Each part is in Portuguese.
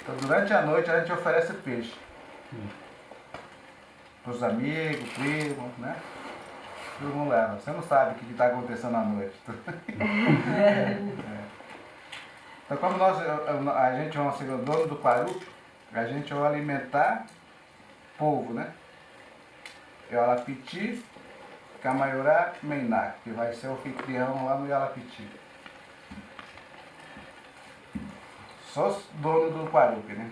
Então, durante a noite a gente oferece peixe. Para os amigos, primos, né? Todo mundo leva. Você não sabe o que está acontecendo à noite. Então, como a gente vamos ser o dono do Quarupi, a gente vai alimentar o povo, né? É o Alapiti, Camaiurá, Meinac, que vai ser o anfitrião lá no Yalapiti. Só os donos do Quarupi, né?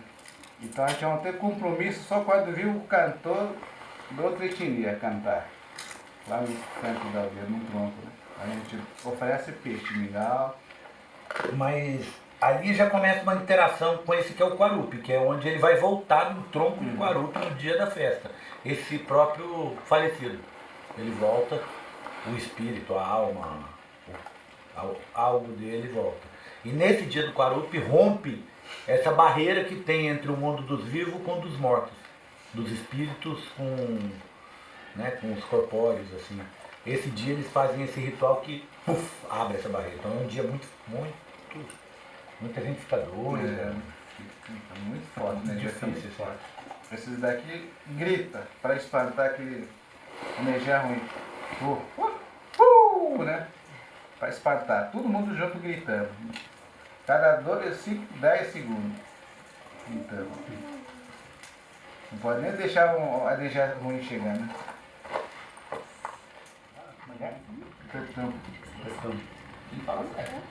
Então a gente vai ter compromisso só quando viu o cantor de outra etnia cantar. Lá no canto da aldeia, num tronco, né? A gente oferece peixe, mingau. Mas ali já começa uma interação com esse que é o Quarupi, que é onde ele vai voltar no tronco do Quarupi no dia da festa. Esse próprio falecido. Ele volta, o espírito, a alma, algo dele volta. E nesse dia do Quarupi rompe essa barreira que tem entre o mundo dos vivos com o dos mortos. Dos espíritos com, né, com os corpóreos, assim. Esse dia eles fazem esse ritual que abre essa barreira. Então é um dia muita gente fica doida. Fica muito forte, né? Difícil, Forte. Esses daqui grita para espantar aquele energia ruim. Né? Para espantar. Todo mundo junto gritando. Cada 2, 5, 10 segundos. Então, não pode nem deixar a energia ruim chegar, né? Ele fala sério.